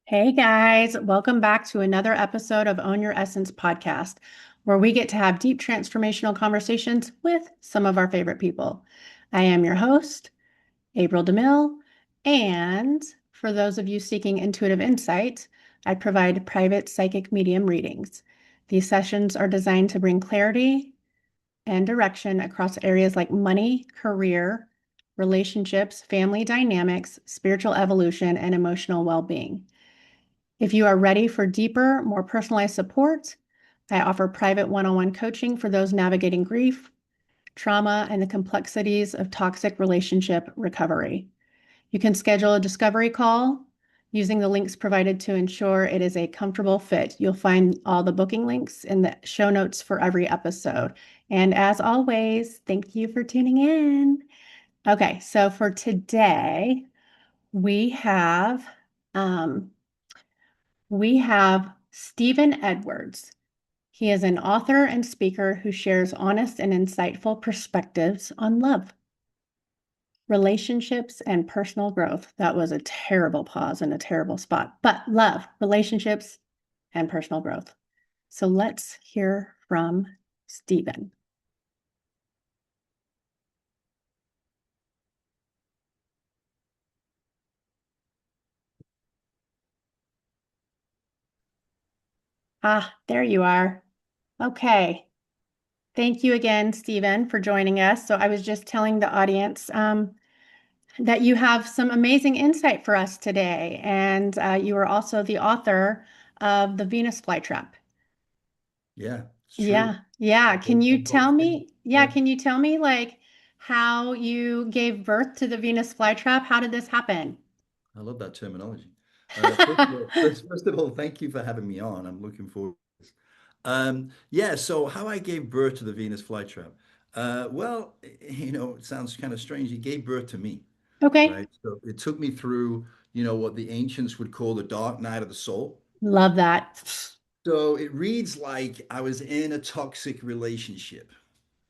Hey guys, welcome back to another episode of Own Your Essence podcast, where we get to have deep transformational conversations with some of our favorite people. I am your host, April DeMille, and for those of you seeking intuitive insight, I provide private psychic medium readings. These sessions are designed to bring clarity and direction across areas like money, career, relationships, family dynamics, spiritual evolution, and emotional well-being. If you are ready for deeper, more personalized support, I offer private one-on-one coaching for those navigating grief, trauma, and the complexities of toxic relationship recovery. You can schedule a discovery call using the links provided to ensure it is a comfortable fit. You'll find all the booking links in the show notes for every episode. And as always, thank you for tuning in. Okay, so for today, we have um, we have Stephen Edwards. He is an author and speaker who shares honest and insightful perspectives on love, relationships, and personal growth. That was a terrible pause and a terrible spot, but love, relationships, and personal growth. So let's hear from Stephen. Ah, there you are. Okay. Thank you again, Stephen, for joining us. So I was just telling the audience that you have some amazing insight for us today. And you are also the author of the Venus Flytrap. Yeah, it's true. Yeah, yeah. Both, both things. Yeah, Can you tell me like how you gave birth to the Venus Flytrap? How did this happen? I love that terminology. First of all, thank you for having me on. I'm looking forward to this. Yeah, so how I gave birth to the Venus flytrap. Well, it sounds kind of strange. He gave birth to me, Okay, right? So it took me through, what the ancients would call the dark night of the soul. love that. So it reads like I was in a toxic relationship,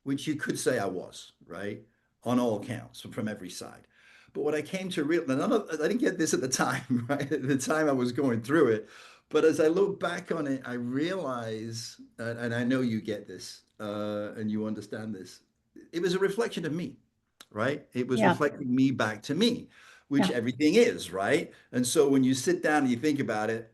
which you could say I was, right? On all counts from every side. But what I came to real, I didn't get this at the time, right? At the time I was going through it. But as I look back on it, I realize, and I know you get this, and you understand this, it was a reflection of me, right? It was Yeah, reflecting me back to me, which yeah, everything is, right? And so when you sit down and you think about it,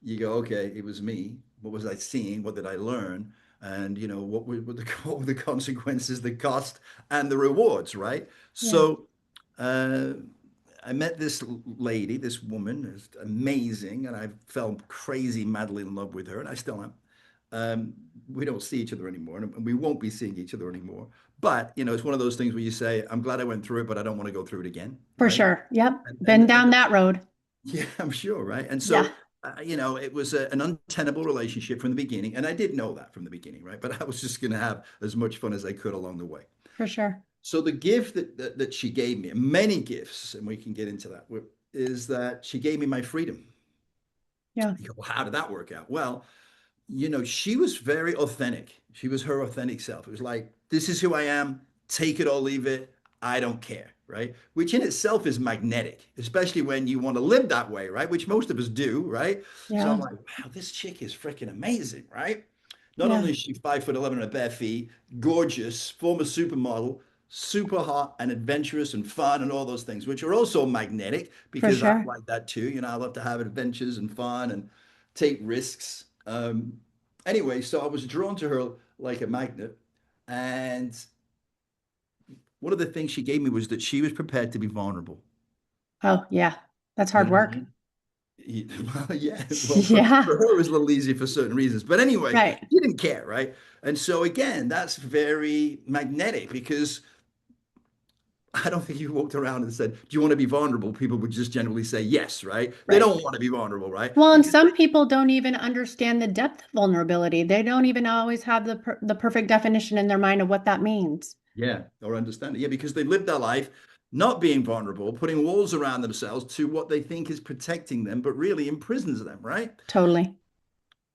you go, okay, it was me. What was I seeing? What did I learn? And what were the consequences, the cost, and the rewards, right? yeah, So uh, I met this lady, this woman, is amazing, and I fell crazy, madly in love with her, and I still am. We don't see each other anymore, and we won't be seeing each other anymore. But it's one of those things where you say, "I'm glad I went through it, but I don't want to go through it again," for right? sure. Yep, And been and and down that road. yeah, I'm sure, right? And Yeah, so, it was an untenable relationship from the beginning, and I did know that from the beginning, right? But I was just going to have as much fun as I could along the way. for sure. So the gift that she gave me, many gifts, and we can get into that, is that she gave me my freedom. Yeah, You go, well, how did that work out? Well, she was very authentic. She was her authentic self. It was like, this is who I am. Take it or leave it. I don't care, right? Which in itself is magnetic, especially when you want to live that way, right? Which most of us do, right? So I'm yeah, like, wow, this chick is freaking amazing, right? Not yeah, only is she 5'11" on her bare feet, gorgeous, former supermodel, super hot and adventurous and fun and all those things, which are also magnetic for because I'm sure. like that too. I love to have adventures and fun and take risks. Anyway, so I was drawn to her like a magnet. And one of the things she gave me was that she was prepared to be vulnerable. Oh, yeah, that's hard work. Mhm. Well, yeah. Well, for Yeah, her, it was a little easier for certain reasons. But anyway, right. she didn't care, right? And so again, that's very magnetic because I don't think you walked around and said, "Do you want to be vulnerable?" People would just generally say yes, right? They Right. don't want to be vulnerable, right? Well, and Because some people don't even understand the depth of vulnerability. They don't even always have the perfect definition in their mind of what that means. yeah, or understand it. Yeah, because they live their life not being vulnerable, putting walls around themselves to what they think is protecting them, but really imprisons them, right? Totally.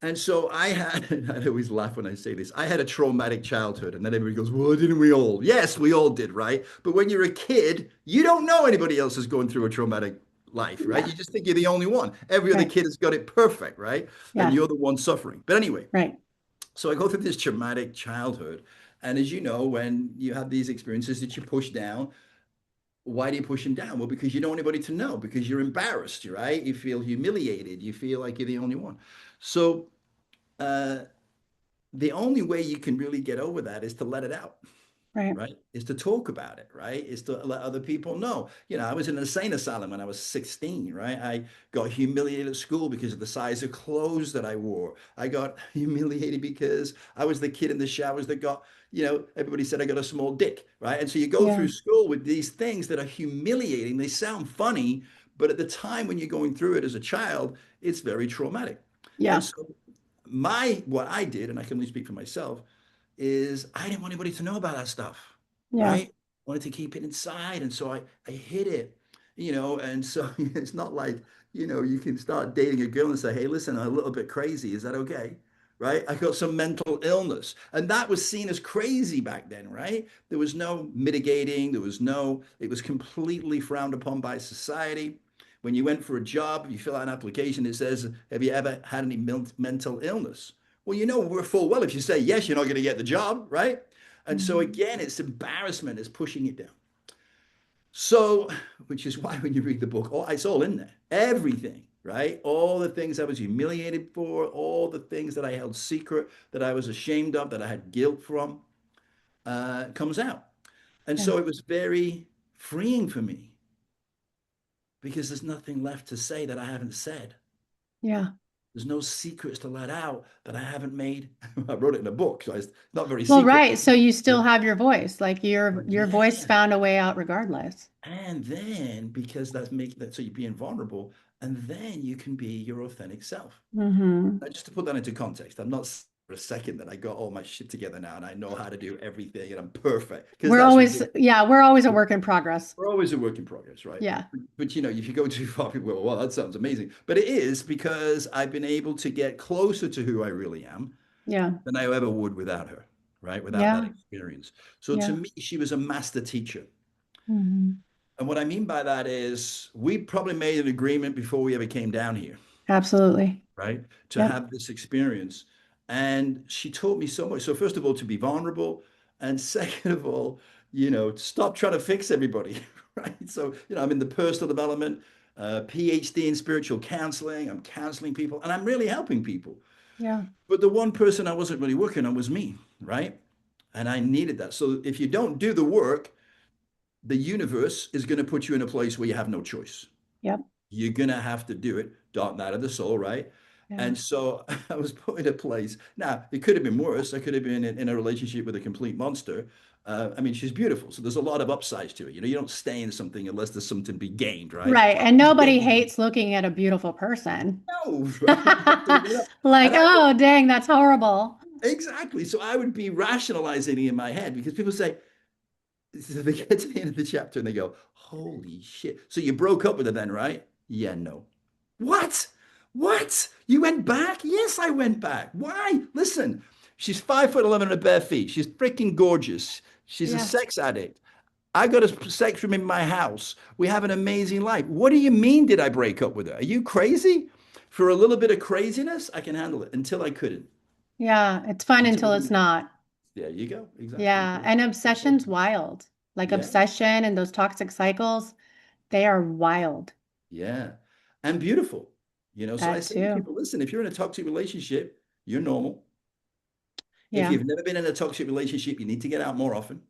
And so I always laugh when I say this. I had a traumatic childhood, and then everybody goes, well, didn't we all? Yes, we all did, right? But when you're a kid, you don't know anybody else is going through a traumatic life, right? Yeah. You just think you're the only one. Every other Right. kid has got it perfect, right? And Yeah. you're the one suffering. But anyway, Right. so I go through this traumatic childhood. And as you know, when you have these experiences that you push down, why do you push them down? Well, because you don't want anybody to know, because you're embarrassed, right? You feel humiliated. You feel like you're the only one. So uh, the only way you can really get over that is to let it out, Right. right? Is to talk about it, right? Is to let other people know. You know, I was in an insane asylum when I was 16, right? I got humiliated at school because of the size of clothes that I wore. I got humiliated because I was the kid in the showers that got, everybody said I got a small dick, right? And so you go Yeah. through school with these things that are humiliating. They sound funny, but at the time when you're going through it as a child, it's very traumatic. And Yeah. so what I did, and I can only speak for myself, is I didn't want anybody to know about that stuff, Yeah. right? Wanted to keep it inside. And so I hid it, and so it's not like, you can start dating a girl and say, hey, listen, I'm a little bit crazy. Is that okay? Right? I got some mental illness. And that was seen as crazy back then, right? There was no mitigating. It was completely frowned upon by society. When you went for a job, you fill out an application, it says, have you ever had any mental illness? Well, we're full well if you say yes, you're not going to get the job, right? And so Mhm. again, it's embarrassment is pushing it down. So, which is why when you read the book, it's all in there, everything, right? All the things I was humiliated for, all the things that I held secret, that I was ashamed of, that I had guilt from, comes out. And Yeah. so it was very freeing for me because there's nothing left to say that I haven't said. Yeah. There's no secrets to let out that I haven't made. I wrote it in a book, so it's not very Well, secret. right. So you still have your voice. Like your voice Yeah. found a way out regardless. And then because that's make that so you're being vulnerable, and then you can be your authentic self. Hmm. Now, just to put that into context, I'm not for a second that I got all my shit together now and I know how to do everything and I'm perfect because We're that's always, ridiculous. yeah, we're always a work in progress. We're always a work in progress, right? Yeah. But if you go too far, people go, well, that sounds amazing. But it is because I've been able to get closer to who I really am Yeah. than I ever would without her, right? Without that Yeah. experience. So to Yeah. me, she was a master teacher. Hmm. And what I mean by that is we probably made an agreement before we ever came down here, Absolutely. right? To Yep. have this experience. And she taught me so much. So first of all, to be vulnerable. And second of all, stop trying to fix everybody, right? So, I'm in the personal development, PhD in spiritual counseling. I'm counseling people and I'm really helping people. Yeah. But the one person I wasn't really working on was me, right? And I needed that. So if you don't do the work, the universe is going to put you in a place where you have no choice. Yep. You're going to have to do it. Dark night of the soul, right? Yeah. And so I was put in a place. Now, it could have been worse. I could have been in a relationship with a complete monster. I mean, she's beautiful. So there's a lot of upsides to it. You don't stay in something unless there's something to be gained, right? Right. And Nothing's nobody gained. hates looking at a beautiful person. No, right? Absolutely not. Like, And I would, oh, dang, that's horrible. exactly. So I would be rationalizing it in my head because people say, so they get to the end of the chapter and they go, holy shit. So you broke up with her then, right? Yeah, no. What? What? You went back? Yes, I went back. Why? Listen, she's 5'11" on her bare feet. She's freaking gorgeous. She's a Yeah. sex addict. I got a sex room in my house. We have an amazing life. What do you mean did I break up with her? Are you crazy? For a little bit of craziness, I can handle it until I couldn't. Yeah. It's fun Until until we it's didn't. not. There you go. Exactly. Yeah. And obsession's wild. Like Yeah. obsession and those toxic cycles, they are wild. Yeah. And beautiful. So I That say to too. people, listen, if you're in a toxic relationship, you're normal. If Yeah. you've never been in a toxic relationship, you need to get out more often.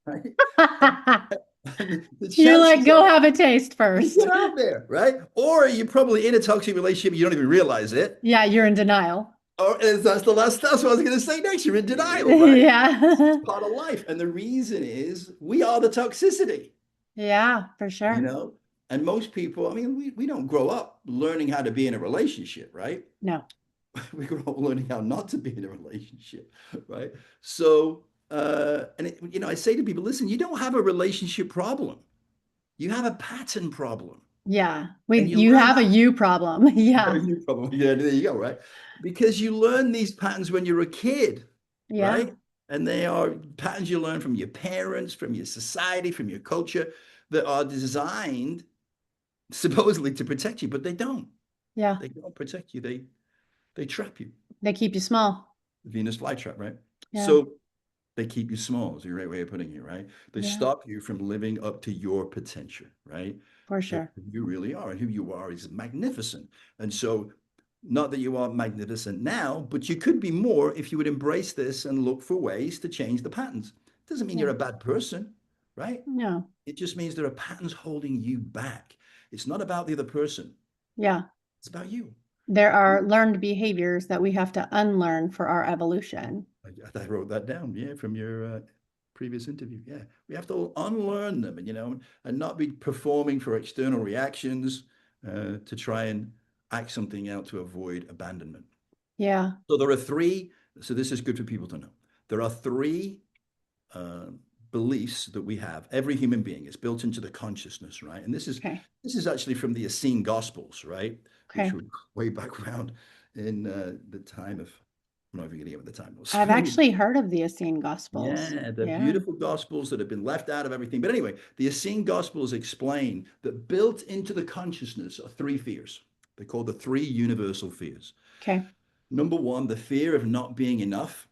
Right? And, and the You're like, chances go are have a taste you first. get out there, right? Or you're probably in a toxic relationship, you don't even realize it. Yeah, you're in denial. Or that's what I was going to say next. You're in denial, right? It's Yeah. part of life. And the reason is we are the toxicity, Yeah, for you sure. know? And most people, I mean, we don't grow up learning how to be in a relationship, right? No. We grow up learning how not to be in a relationship, right? So, I say to people, listen, you don't have a relationship problem. You have a pattern problem. Yeah. And you You learn have a that you problem. Yeah. you problem. Yeah, there you go, right? Because you learn these patterns when you're a kid, Yeah. right? And they are patterns you learn from your parents, from your society, from your culture that are designed supposedly to protect you, but they don't. Yeah. They don't protect you. They trap you. They keep you small. Venus flytrap, right? Yeah. So they keep you small, is the right way of putting it, right? They Yeah. stop you from living up to your potential, right? For Who sure. you really are, and who you are is magnificent. And so, not that you are magnificent now, but you could be more if you would embrace this and look for ways to change the patterns. Doesn't mean you're Yeah. a bad person, right? No. It just means there are patterns holding you back. It's not about the other person, Yeah. it's about you. There are learned behaviors that we have to unlearn for our evolution. I wrote that down, yeah, from your previous interview. Yeah, we have to unlearn them, and and not be performing for external reactions to try and act something out to avoid abandonment. Yeah. So there are three. So this is good for people to know. There are three uh, beliefs that we have. Every human being is built into the consciousness, right? And Okay. this is actually from the Essene Gospels, right? Which Okay. were way back around in the time of, I'm not even going to get what the time was. I've But anyway, actually heard of the Essene Gospels. yeah, the Yeah. beautiful Gospels that have been left out of everything. But anyway, the Essene Gospels explain that built into the consciousness are three fears. They're called the three universal fears. Okay. Number one, the fear of not being enough,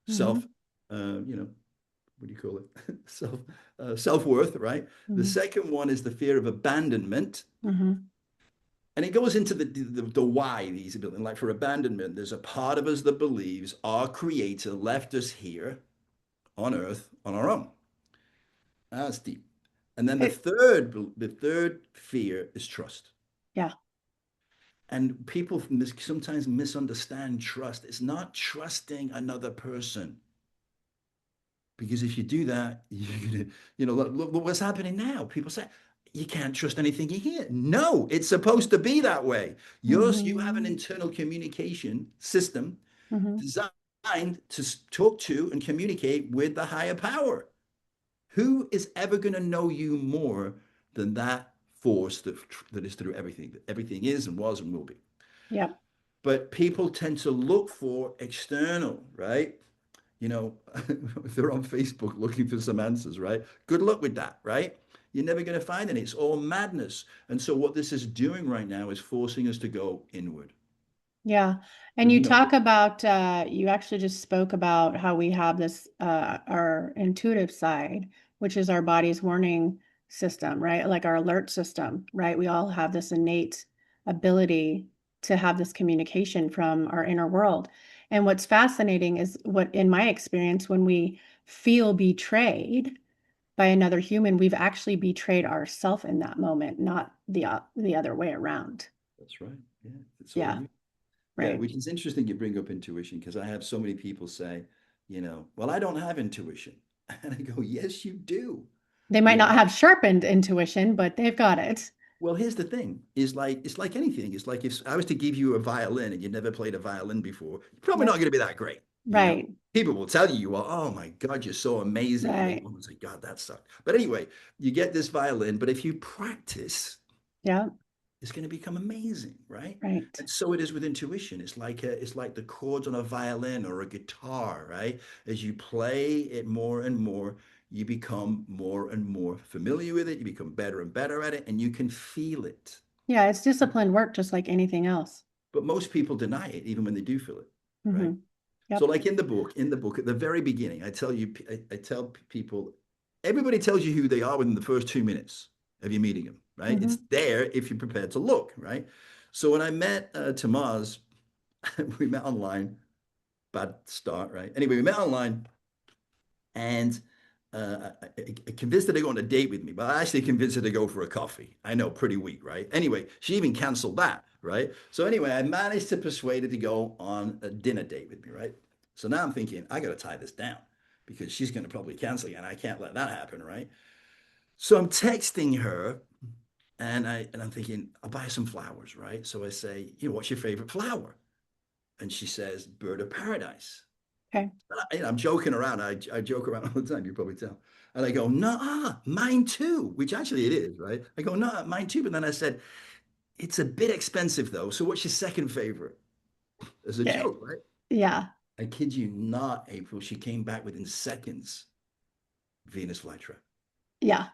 self, Mm-hmm. what do you call it? Self-worth, right? The Mm-hmm. second one is the fear of abandonment. Mm-hmm. And it goes into the why these are built. And like for abandonment, there's a part of us that believes our creator left us here on earth on our own. That's deep. And then It, the third fear is trust. yeah. And people sometimes misunderstand trust. It's not trusting another person. Because if you do that, you're gonna, look what's happening now. People say, you can't trust anything you hear. No, it's supposed to be that way. You have an Mm-hmm. internal communication system Mm-hmm. designed to talk to and communicate with the higher power. Who is ever going to know you more than that force that is through everything, that everything is and was and will be? Yep. But people tend to look for external, right? If they're on Facebook looking for some answers, right? Good luck with that, right? You're never going to find any. It's all madness. And so what this is doing right now is forcing us to go inward. Yeah. And And you talk about, you actually just spoke about how we have this, our intuitive side, which is our body's warning system, right? Like our alert system, right? We all have this innate ability to have this communication from our inner world. And what's fascinating is what, in my experience, when we feel betrayed by another human, we've actually betrayed ourselves in that moment, not the other way around. That's right. Yeah, it's all Yeah, you. Yeah, right. which is interesting you bring up intuition because I have so many people say, well, I don't have intuition. And I go, yes, you do. They might You not know, have sharpened intuition, but they've got it. Well, here's the thing: is like it's like anything. It's like if I was to give you a violin and you never played a violin before, you're probably not Yep. going to be that great. Right. People will tell you are. Oh my God, you're so amazing, and then Right. you say, God, that sucked. But anyway, you get this violin, but if you practice, Yeah. it's going to become amazing, right? Right. And so it is with intuition. It's like the chords on a violin or a guitar, right? As you play it more and more, you become more and more familiar with it. You become better and better at it, and you can feel it. Yeah, it's disciplined work just like anything else. But most people deny it, even when they do feel it, right? Hmm. So, Yep. like in the book, at the very beginning, I tell people, everybody tells you who they are within the first 2 minutes of you meeting them, right? It's Hmm. there if you're prepared to look, right? So when I met Tamaz, we met online. Bad start, right? Anyway, we met online, and I convinced her to go on a date with me, but I actually convinced her to go for a coffee. I know, pretty weak, right? Anyway, she even canceled that, right? So anyway, I managed to persuade her to go on a dinner date with me, right? So now I'm thinking, I got to tie this down because she's going to probably cancel again. I can't let that happen, right? So I'm texting her and I'm thinking, I'll buy some flowers, right? So I say, what's your favorite flower? And she says, bird of paradise. Okay. I'm joking around. I joke around all the time. You probably tell. And I go, nah, mine too, which actually it is, right? I go, nah, mine too. But then I said, it's a bit expensive though. So what's your second favorite? As a Okay. joke, right? Yeah. I kid you not, April. She came back within seconds, Venus Flytrap. Yeah.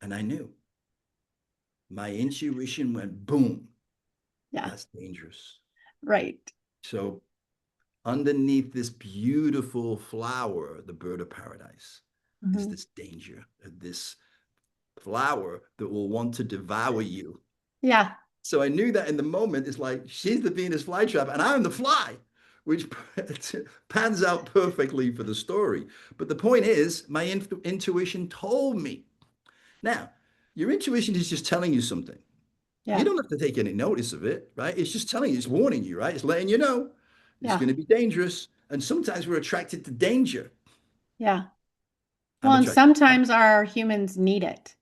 And I knew. my intuition went boom. Yeah. That's dangerous. Right. So underneath this beautiful flower, the bird of paradise, is Hmm. this danger, this flower that will want to devour you. Yeah. So I knew that in the moment, it's like she's the Venus flytrap and I'm the fly, which pans out perfectly for the story. But the point is, my intuition told me. Now, your intuition is just telling you something. You Yeah. don't have to take any notice of it, right? It's just telling you, it's warning you, right? It's letting you know it's Yeah. going to be dangerous. And sometimes we're attracted to danger. Yeah. I'm Well, and attracted. sometimes our humans need it.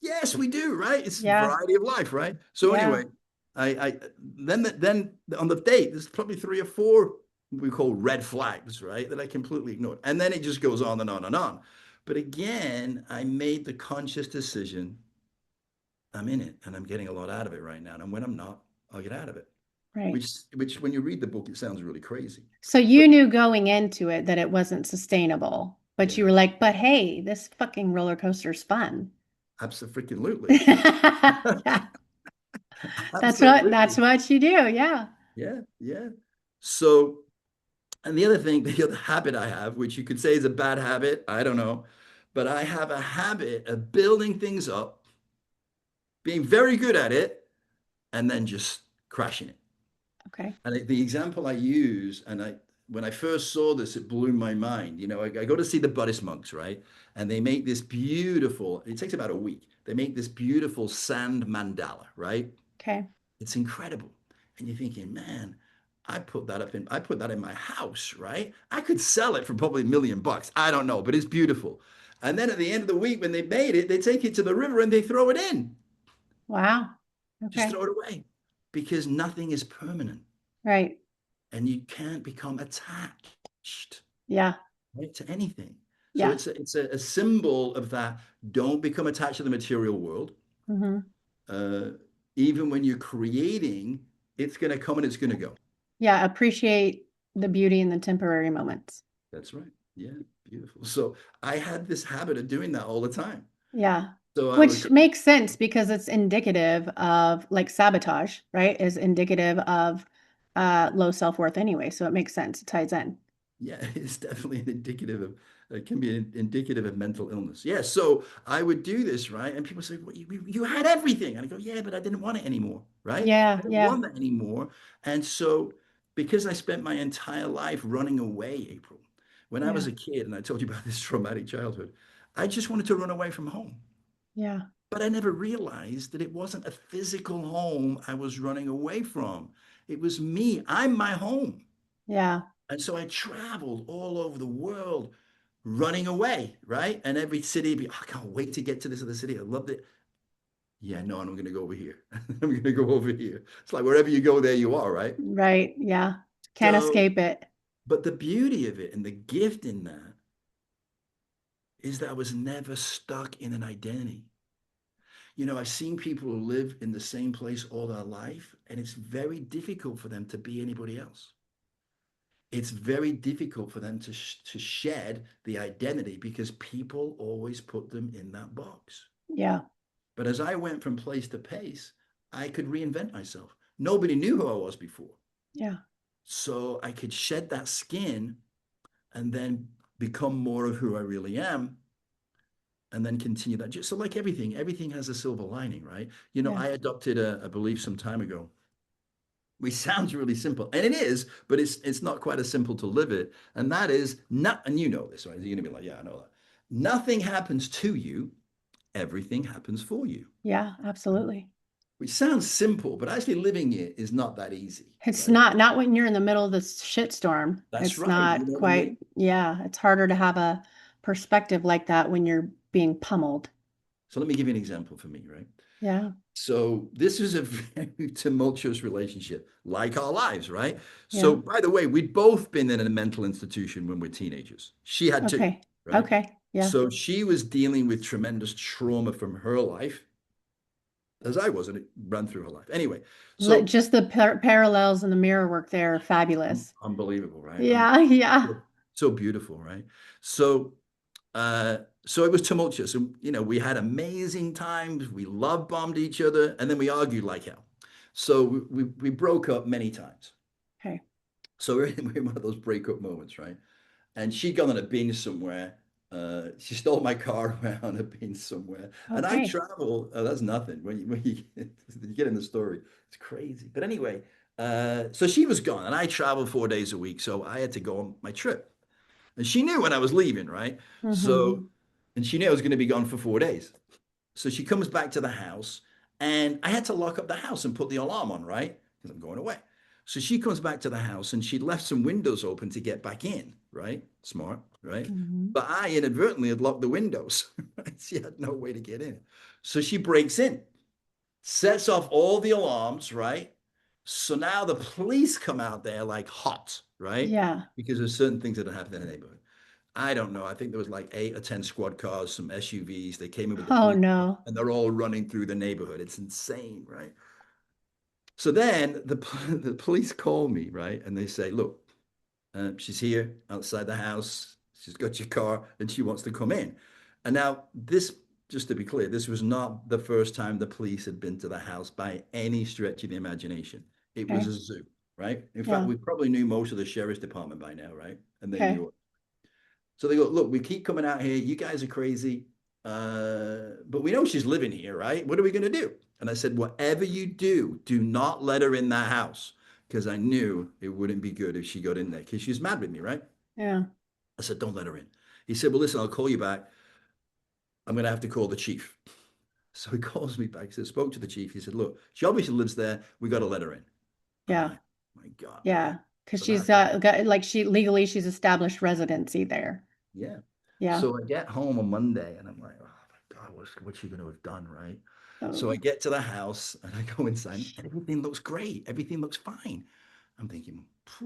Yes, we do, right? It's a Yeah. variety of life, right? So Yeah. anyway, I then on the date, there's probably three or four we call red flags, right? That I completely ignored. And then it just goes on and on and on. But again, I made the conscious decision, I'm in it and I'm getting a lot out of it right now. And when I'm not, I'll get out of it. Right. Which when you read the book, it sounds really crazy. So But you knew going into it that it wasn't sustainable, but you yeah, were like, but hey, this fucking roller coaster's fun. absolutely. Yeah. That's Absolutely. what you do. Yeah. Yeah, yeah. So, and the other thing, the other habit I have, which you could say is a bad habit, I don't know, but I have a habit of building things up, being very good at it, and then just crashing it. Okay. And the example I use, and when I first saw this, it blew my mind. You know, I go to see the Buddhist monks, right? And they make this beautiful, it takes about a week. They make this beautiful sand mandala, right? Okay. It's incredible. And you're thinking, man, I put that in my house, right? I could sell it for probably $1 million. I don't know, but it's beautiful. And then at the end of the week, when they made it, they take it to the river and they throw it in. Wow. Just Okay. throw it away because nothing is permanent Right. and you can't become attached, Yeah. right, to anything. So Yeah. it's a symbol of that. Don't become attached to the material world. Hmm. Uh, Even when you're creating, it's going to come and it's going to go. Yeah. Appreciate the beauty in the temporary moments. That's right. Yeah, beautiful. So I had this habit of doing that all the time. Yeah. So I would, Which makes sense because it's indicative of like sabotage, right? Is indicative of low self-worth anyway. So it makes sense. It ties in. yeah, it's definitely an indicative of, it can be an indicative of mental illness. Yeah, so I would do this, right? And people say, well, you had everything. And I go, yeah, but I didn't want it anymore, right? Yeah. I didn't Yeah. want that anymore. And so because I spent my entire life running away, April, when I was Yeah. a kid, and I told you about this traumatic childhood, I just wanted to run away from home. Yeah. But I never realized that it wasn't a physical home I was running away from. It was me. I'm my home. Yeah. And so I traveled all over the world running away, right? And every city, be, oh, I can't wait to get to this other city. I loved it. Yeah, no, I'm going to go over here. I'm going to go over here. It's like wherever you go, there you are, right? Right. Yeah. Can't So, escape it. but the beauty of it and the gift in that is that I was never stuck in an identity. You know, I've seen people who live in the same place all their life, and it's very difficult for them to be anybody else. It's very difficult for them to shed the identity because people always put them in that box. Yeah. But as I went from place to place, I could reinvent myself. Nobody knew who I was before. Yeah. So I could shed that skin and then become more of who I really am and then continue that. So like everything has a silver lining, right? You know, Yeah. I adopted a belief some time ago, which sounds really simple, and it is, but it's not quite as simple to live it. And that is not, and you know this, right? You're gonna be like, yeah, I know that. Nothing happens to you, everything happens for you. Yeah. Absolutely. Which sounds simple, but actually living it is not that easy, It's right? not when you're in the middle of this shitstorm. That's It's right. You not know what I mean? quite, yeah, it's harder to have a perspective like that when you're being pummeled. So let me give you an example for me, right? Yeah. So this is a very tumultuous relationship, like our lives, right? So Yeah. by the way, we'd both been in a mental institution when we're teenagers. She had too, Okay. right? Okay. Yeah. So she was dealing with tremendous trauma from her life, as I was, and it ran through her life. Anyway, so Just the parallels and the mirror work there are fabulous. unbelievable, right? Yeah. Yeah. So beautiful, right? So So it was tumultuous. And, we had amazing times. We love bombed each other, and then we argued like hell. So we broke up many times. Okay. So we're in one of those breakup moments, right? And she'd gone on a binge somewhere. She stole my car around a binge somewhere. And I Okay. travel. That's nothing. When you get in the story, it's crazy. But anyway, so she was gone, and I traveled 4 days a week. So I had to go on my trip. And she knew when I was leaving, right? So, Mm-hmm. and she knew I was going to be gone for 4 days. So she comes back to the house, and I had to lock up the house and put the alarm on, right? Because I'm going away. So she comes back to the house and she'd left some windows open to get back in, right? Smart, right? Mm-hmm. But I inadvertently had locked the windows. Right? She had no way to get in. So she breaks in, sets off all the alarms, right? So now the police come out there like hot, right? Yeah. Because there's certain things that happen in the neighborhood. I don't know. I think there was like 8 or 10 squad cars, some SUVs. They came in with the Oh police no. and they're all running through the neighborhood. It's insane, right? So then the police call me, right? And they say, look, she's here outside the house. She's got your car and she wants to come in. And now, this, just to be clear, this was not the first time the police had been to the house by any stretch of the imagination. It was Okay. a zoo, right? In fact, Yeah. we probably knew most of the sheriff's department by now, right? And they Okay. knew it. So they go, look, we keep coming out here. You guys are crazy. But we know she's living here, right? What are we going to do? And I said, whatever you do, do not let her in that house because I knew it wouldn't be good if she got in there because she's mad with me, right? Yeah. I said, don't let her in. He said, well, listen, I'll call you back. I'm going to have to call the chief. So he calls me back. He said, spoke to the chief. He said, look, she obviously lives there. We got to let her in. I'm Yeah. like, my God, right? Yeah. Because So she's that, got like she legally she's established residency there. yeah. Yeah. So I get home on Monday and I'm like, oh my God, what's she going to have done, right? So I Oh. get to the house and I go inside and everything looks great. Everything looks fine. I'm thinking,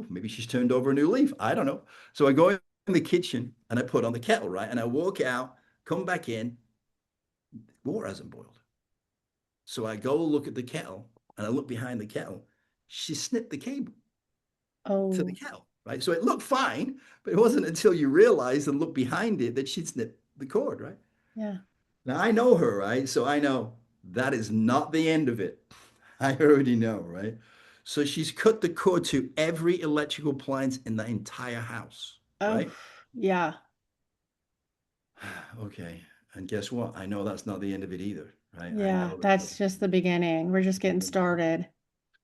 maybe she's turned over a new leaf. I don't know. So I go in the kitchen and I put on the kettle, right? And I walk out, come back in, water hasn't boiled. So I go look at the kettle and I look behind the kettle. She snipped the cable to the Oh. kettle, right? So it looked fine, but it wasn't until you realized and looked behind it that she'd snipped the cord, right? Yeah. Now I know her, right? So I know that is not the end of it. I already know, right? So she's cut the cord to every electrical appliance in the entire house, Oh. right? Yeah. Okay. And guess what? I know that's not the end of it either, right? I Yeah. know that's not That's the just end. the beginning. We're just getting started.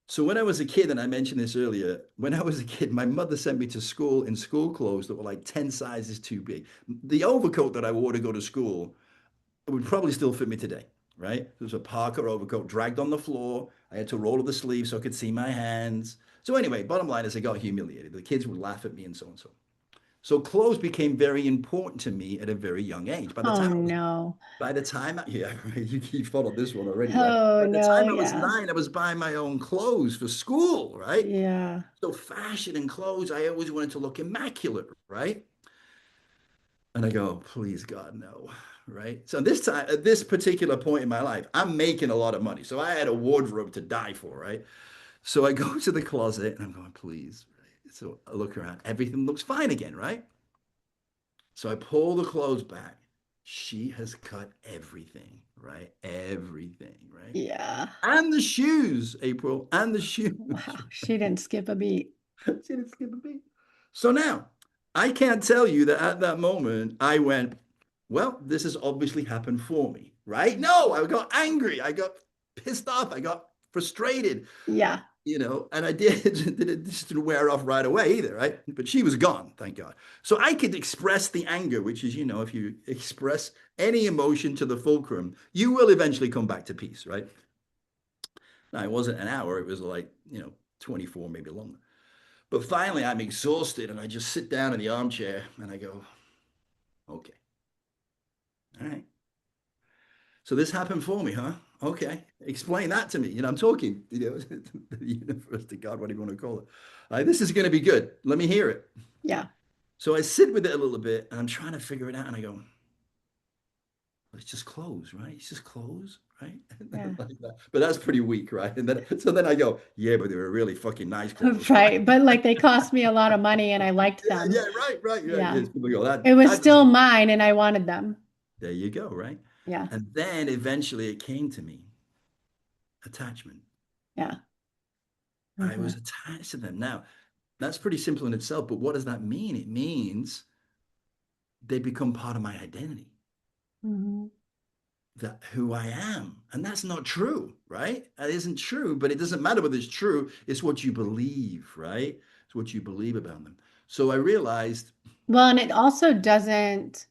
So when I was a kid, and I mentioned this earlier, when I was a kid, my mother sent me to school in school clothes that were like 10 sizes too big. The overcoat that I wore to go to school would probably still fit me today, right? It was a parka overcoat dragged on the floor. I had to roll up the sleeves so I could see my hands. So anyway, bottom line is I got humiliated. The kids would laugh at me and so and so. So clothes became very important to me at a very young age. Oh no. Yeah, right, you followed this one already, right? Oh By the no. time I was Yeah. 9, I was buying my own clothes for school, right? Yeah. So fashion and clothes, I always wanted to look immaculate, right? And I go, please God, no. Right. So this time, at this particular point in my life, I'm making a lot of money. So I had a wardrobe to die for, right? So I go to the closet and I'm going, please. Right? So I look around, everything looks fine again, right? So I pull the clothes back. She has cut everything, right? Everything, right? Yeah. And the shoes, April, and the shoes. Wow. She didn't skip a beat. She didn't skip a beat. So now, I can't tell you that at that moment I went, well, this has obviously happened for me, right? No, I got angry. I got pissed off. I got frustrated, Yeah. and I did, it just didn't wear off right away either, right? But she was gone, thank God. So I could express the anger, which is, if you express any emotion to the fulcrum, you will eventually come back to peace, right? Now, it wasn't an hour, it was like, 24, maybe longer. But finally, I'm exhausted and I just sit down in the armchair and I go, okay, all right. So this happened for me, huh? Okay. Explain that to me. I'm talking, to the universe, to God, whatever you want to call it. This is going to be good. Let me hear it. Yeah. So I sit with it a little bit and I'm trying to figure it out. And I go, It's just clothes, right? It's just clothes, right? Yeah. Like that. But that's pretty weak, right? And then so then I go, yeah, but they were really fucking nice clothes, right? Right. But like they cost me a lot of money and I liked Yeah, them. yeah, right, right, right. Yeah. Yes, people go, that It was that still doesn't. mine and I wanted them. There you go, right? Yeah. And then eventually it came to me, attachment. Yeah. I Hmm. was attached to them. Now, that's pretty simple in itself, but what does that mean? It means they become part of my identity, Hmm. that who I am. And that's not true, right? That isn't true, but it doesn't matter whether it's true. It's what you believe, right? It's what you believe about them. So I realized Well, and it also doesn't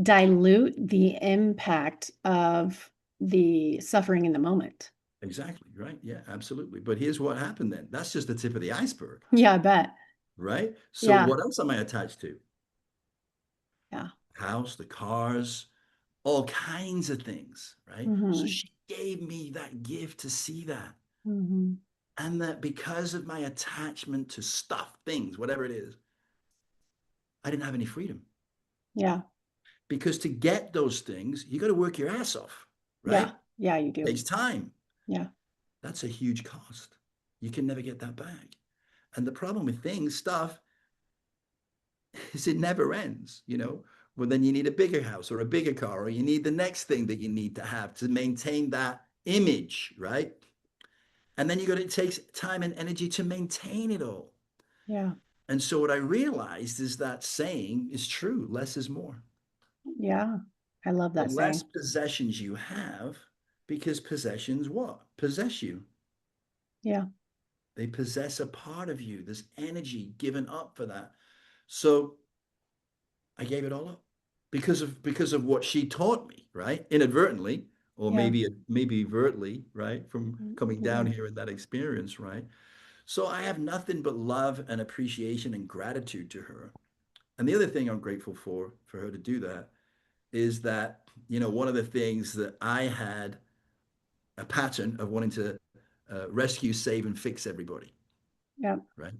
dilute the impact of the suffering in the moment. exactly, right? Yeah, absolutely. But here's what happened then. That's just the tip of the iceberg, Yeah, I bet. right? So Yeah. what else am I attached to? Yeah. House, the cars, all kinds of things, right? So Hmm. she gave me that gift to see that. Hmm. And that because of my attachment to stuff, things, whatever it is, I didn't have any freedom. Yeah. Because to get those things, you got to work your ass off, Yeah. right? Yeah, you It do. takes time. Yeah. That's a huge cost. You can never get that back. And the problem with things, stuff, is it never ends, you know? Well, then you need a bigger house or a bigger car, or you need the next thing that you need to have to maintain that image, right? And then you got it takes time and energy to maintain it all. Yeah. And so what I realized is that saying is true, less is more. Yeah. I love The that less saying. possessions you have, because possessions what? Possess you. Yeah. They possess a part of you. There's energy given up for that. So I gave it all up because of what she taught me, right? Inadvertently, or Yeah. maybe overtly, right? From coming down Yeah. here in that experience, right? So I have nothing but love and appreciation and gratitude to her. And the other thing I'm grateful for her to do that, is that, one of the things that I had a pattern of wanting to rescue, save, and fix everybody, Yeah. right?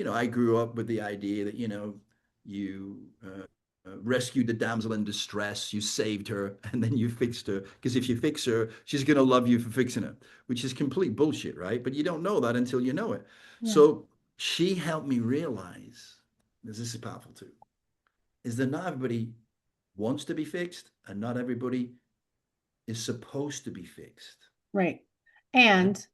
I grew up with the idea that, you rescued the damsel in distress, you saved her, and then you fixed her. Because if you fix her, she's going to love you for fixing her, which is complete bullshit, right? But you don't know that until you know it. Yeah. So she helped me realize, this is powerful too, is that not everybody wants to be fixed and not everybody is supposed to be fixed, Right. right? And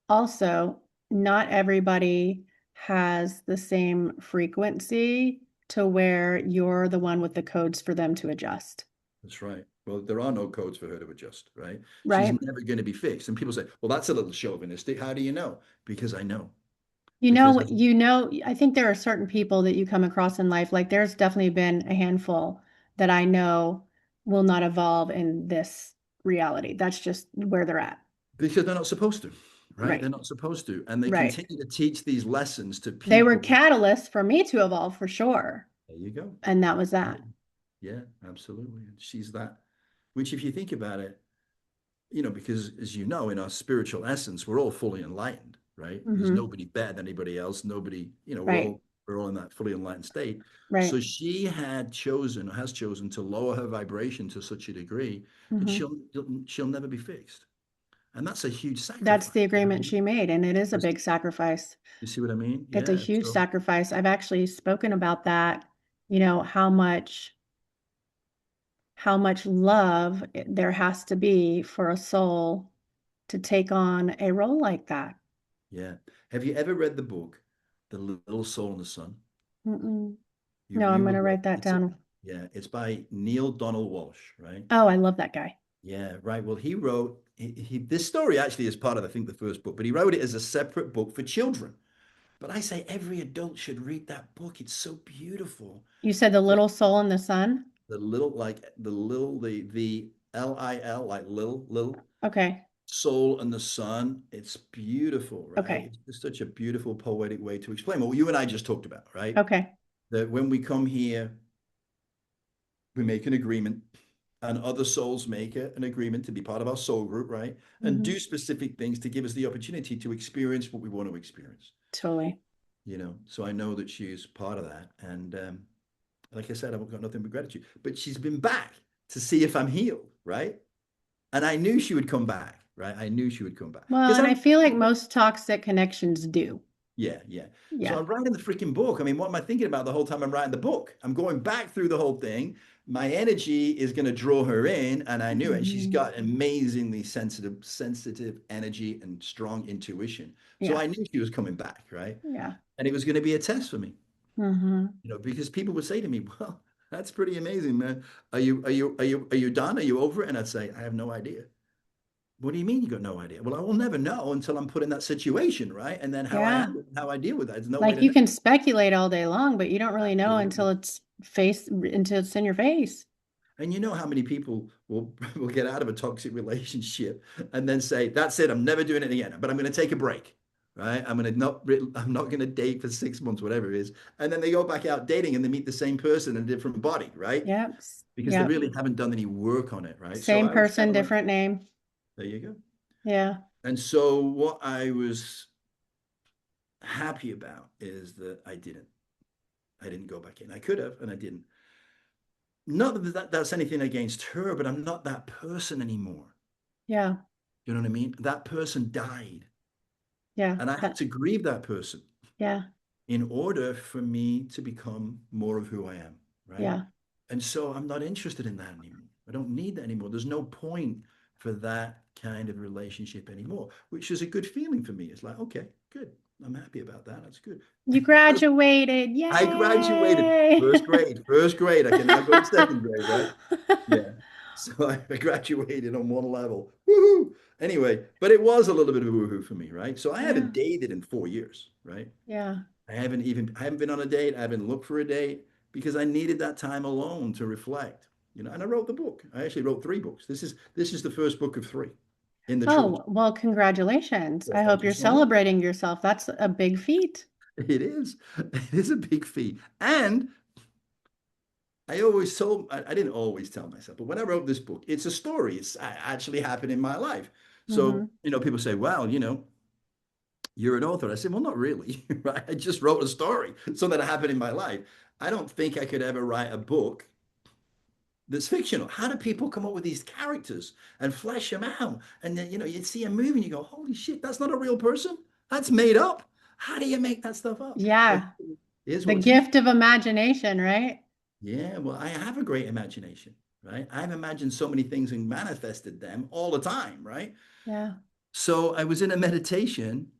also, not everybody has the same frequency to where you're the one with the codes for them to adjust. That's right. Well, there are no codes for her to adjust, right? She's Right. never going to be fixed. And people say, well, that's a little chauvinistic. How do you know? Because I know. Because I think there are certain people that you come across in life, like there's definitely been a handful that I know will not evolve in this reality. That's just where they're at. because they're not supposed to, right? They're Right. not supposed to. And they Right. continue to teach these lessons to They were people. catalysts for me to evolve for sure. There you go. And that was that. Absolutely. Yeah, absolutely. And she's that, which if you think about it, because as you know, in our spiritual essence, we're all fully enlightened, right? There's Hmm. nobody better than anybody else. Nobody, we're Right. all we're all in that fully enlightened state. Right. So she has chosen to lower her vibration to such a degree that Hmm. she'll never be fixed. And that's a huge That's sacrifice. the You know what I agreement mean? she made, and it is a You see big sacrifice. you see what I mean? It's a Yeah. huge So sacrifice. I've actually spoken about that, how much love there has to be for a soul to take on a role like that. yeah. Have you ever read the book, The Little Soul in the Sun? Mm-mm. You No, I'm you going would to love write that it's a, down. yeah, it's by Neil Donald Walsh, right? Oh, I love that guy. Yeah, right. Well, this story actually is part of, I think, the first book, but he wrote it as a separate book for children. But I say every adult should read that book. It's so beautiful. You said The But Little Soul in the Sun? the LIL, like little Okay. soul and the sun. It's beautiful, right? Okay. It's just such a beautiful poetic way to explain what you and I just talked about, right? Okay. That when we come here, we make an agreement, and other souls make an agreement to be part of our soul group, right? And Hmm. do specific things to give us the opportunity to experience what we want to experience. Totally. So I know that she's part of that. And like I said, I've got nothing but gratitude. But she's been back to see if I'm healed, right? And I knew she would come back, right? I knew she would come back Well, because and I I'm, feel like most toxic connections do. yeah, yeah. So Yeah. I'm writing the freaking book. I mean, what am I thinking about the whole time I'm writing the book? I'm going back through the whole thing. My energy is going to draw her in, and I knew it. And she's Mhm. got amazingly sensitive energy and strong intuition. So Yeah. I knew she was coming back, right? Yeah. And it was going to be a test for me, Hmm. because people would say to me, "Well, that's pretty amazing, man. Are you done? Are you over it?" And I'd say, "I have no idea." What do you mean you got no idea? Well, I will never know until I'm put in that situation, right? And then how I Yeah. handle it, how I deal with that. There's no way Like to you know. can speculate all day long, but you don't really know Absolutely. until it's in your face. And you know how many people will will get out of a toxic relationship and then say, "That's it. I'm never doing it again. But I'm going to take a break, right? I'm not going to date for 6 months, whatever it is." And then they go back out dating and they meet the same person in a different body, right? Yep. Because they Yep. really haven't done any work on it, right? So Same I was kind person, of like, different name. there you go. Yeah. And so what I was happy about is that I didn't. I didn't go back in. I could have, and I didn't. Not that that's anything against her, but I'm not that person anymore. Yeah. You know what I mean? That person died, Yeah. and I had to grieve that person Yeah. in order for me to become more of who I am, right? Yeah. And so I'm not interested in that anymore. I don't need that anymore. There's no point for that kind of relationship anymore, which is a good feeling for me. It's like, okay, good. I'm happy about that. That's good. You graduated. I graduated Yay. first grade. First grade. I can now go to second grade, right? Yeah. So I graduated on one level. Woohoo! Anyway, but it was a little bit of a woohoo for me, right? So I Yeah. haven't dated in 4 years, right? Yeah. I haven't been on a date. I haven't looked for a date because I needed that time alone to reflect. And I wrote the book. I actually wrote 3 books. This is the first book of 3 in the trilogy. Oh, well, congratulations. Well, I hope thank you you're so much. celebrating yourself. That's a big feat. It is. It is a big feat. And I didn't always tell myself, but when I wrote this book, it's a story. It's actually happened in my life. Hmm. So, people say, well, you're an author. I said, well, not really, right? I just wrote a story, something that happened in my life. I don't think I could ever write a book that's fictional. How do people come up with these characters and flesh them out? And then, you see a movie and you go, holy shit, that's not a real person. That's made up. How do you make that stuff up? But Yeah. here's The what's interesting. gift of imagination, right? Yeah, well, I have a great imagination, right? I've imagined so many things and manifested them all the time, right? Yeah. So I was in a meditation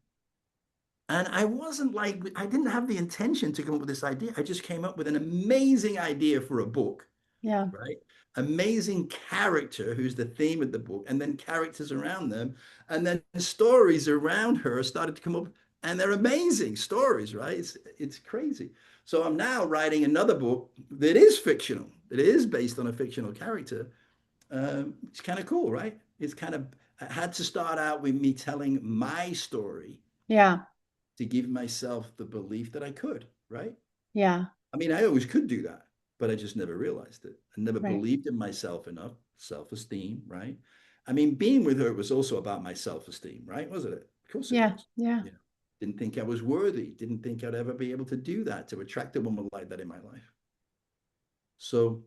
and I didn't have the intention to come up with this idea. I just came up with an amazing idea for a book, Yeah. right? Amazing character who's the theme of the book, and then characters around them, and then stories around her started to come up, and they're amazing stories, right? It's crazy. So I'm now writing another book that is fictional, that is based on a fictional character. It's kind of cool, right? I had to start out with me telling my story Yeah. to give myself the belief that I could, right? Yeah. I mean, I always could do that, but I just never realized it. I never Right. believed in myself enough, self-esteem, right? I mean, being with her was also about my self-esteem, right? Wasn't it? Of course it Yeah. was. Yeah. Yeah. Didn't think I was worthy. Didn't think I'd ever be able to do that, to attract a woman like that in my life. So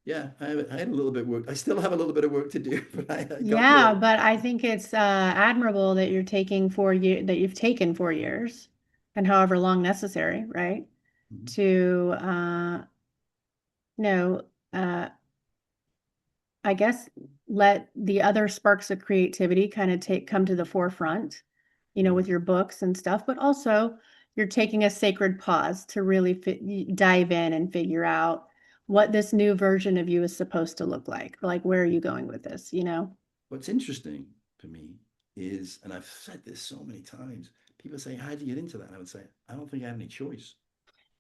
yeah, I had a little bit of work. I still have a little bit of work to do, but I got Yeah, there. but I think it's admirable that you've taken 4 years and however long necessary, right? Mhm. To you know, I guess let the other sparks of creativity kind of come to the forefront, Yeah. with your books and stuff, but also you're taking a sacred pause to really dive in and figure out what this new version of you is supposed to look like. Like, where are you going with this? What's interesting for me is, and I've said this so many times, people say, how did you get into that? And I would say, I don't think I had any choice.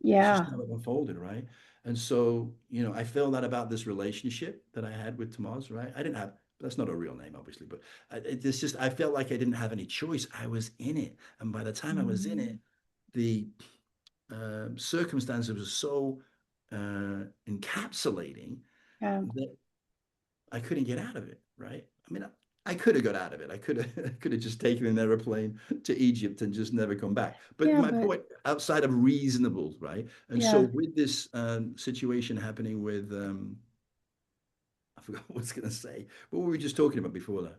It's just Yeah. how it unfolded, right? And so, I feel that about this relationship that I had with Tomas, right? I didn't have, that's not a real name, obviously, but it's just, I felt like I didn't have any choice. I was in it. And by the time I was in it, Mhm. the circumstances were so encapsulating Yeah. that I couldn't get out of it, right? I mean, I could have got out of it. I could have could have just taken an aeroplane to Egypt and just never come back. But Yeah, my but point, outside of reasonable, right? And so yeah. with this situation happening with I forgot what I was going to say. What were we just talking about before that?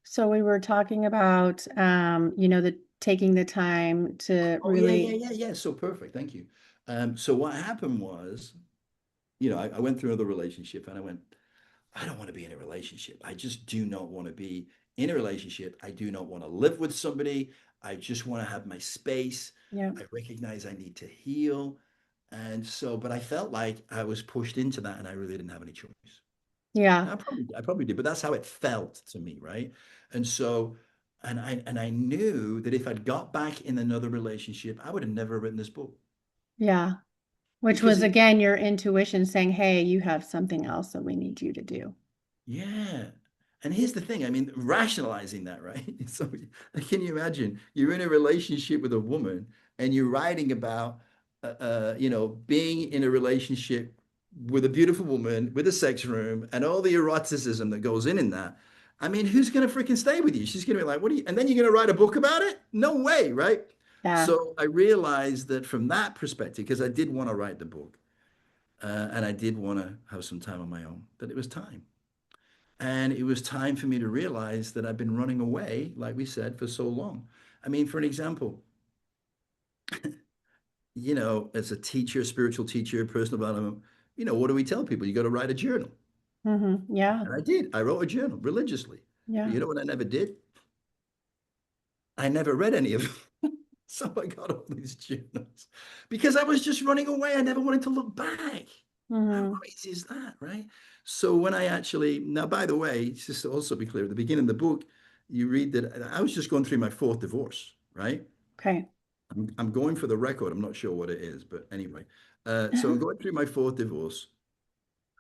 So we were talking about, the taking the time to Oh yeah, yeah, really, yeah, yeah. So perfect. Thank you. So what happened was, I went through another relationship and I went, I don't want to be in a relationship. I just do not want to be in a relationship. I do not want to live with somebody. I just want to have my space. yeah, I recognize I need to heal. And so, but I felt like I was pushed into that and I really didn't have any choice. yeah, I probably did, but that's how it felt to me, right? And so, and I knew that if I'd got back in another relationship, I would have never written this book yeah. Which because was it, again your intuition saying, hey, you have something else that we need you to do. yeah. And here's the thing, I mean, rationalizing that, right? So can you imagine you're in a relationship with a woman and you're writing about, being in a relationship with a beautiful woman with a sex room and all the eroticism that goes in that. I mean, who's going to freaking stay with you? She's going to be like, what are you? And then you're going to write a book about it? No way, right? Yeah, So I realized that from that perspective, because I did want to write the book and I did want to have some time on my own, that it was time. And it was time for me to realize that I've been running away, like we said, for so long. I mean, for an example, as a teacher, spiritual teacher, personal development, what do we tell people? You got to write a journal. yeah, And I did. I wrote a journal religiously. But yeah, you know what I never did? I never read any of them. So I got all these journals because I was just running away. I never wanted to look back. How hmm crazy is that, right? So when I actually, now, by the way, just to also be clear, at the beginning of the book, you read that I was just going through my fourth divorce, right? okay. I'm going for the record. I'm not sure what it is, but anyway. So I'm going through my fourth divorce.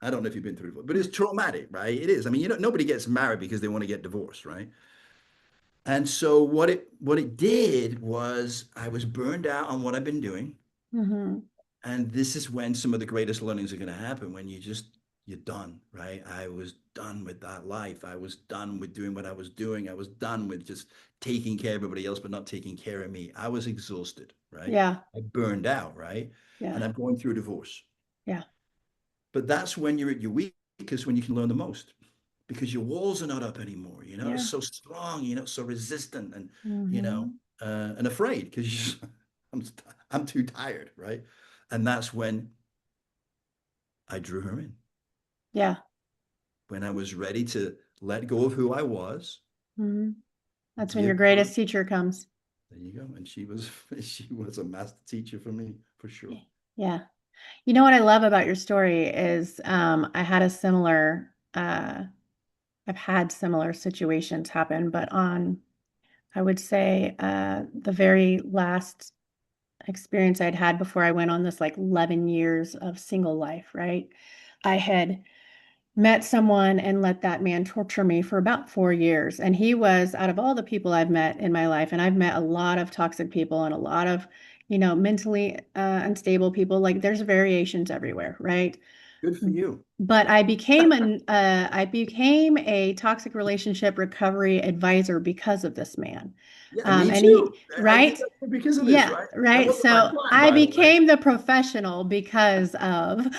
I don't know if you've been through it, but it's traumatic, right? It is. I mean, nobody gets married because they want to get divorced, right? And so what it did was I was burned out on what I've been doing. hmm And this is when some of the greatest learnings are going to happen when you're done, right? I was done with that life. I was done with doing what I was doing. I was done with just taking care of everybody else, but not taking care of me. I was exhausted, right? Yeah, I burned out, right? And yeah, I'm going through a divorce. yeah, But that's when you're at your weakest, when you can learn the most because your walls are not up anymore. You're not yeah. so strong. You're not so resistant and, you know, hmm and afraid because I'm, I'm too tired, right? And that's when I drew her in. Yeah. When I was ready to let go of who I was, hmm That's when your give her, greatest teacher comes. there you go. And she was she was a master teacher for me, for sure. Yeah. You know what I love about your story is I had a similar I've had similar situations happen, but on I would say the very last experience I'd had before I went on this like 11 years of single life, right? I had met someone and let that man torture me for about 4 years. And he was, out of all the people I've met in my life, and I've met a lot of toxic people and a lot of, mentally unstable people, like there's variations everywhere, right? Good for you. But I became a toxic relationship recovery advisor because of this man. Yeah, me And too. he, I did right? that because of this, Yeah, right? That right. wasn't my So plan, I by the way. became the professional because of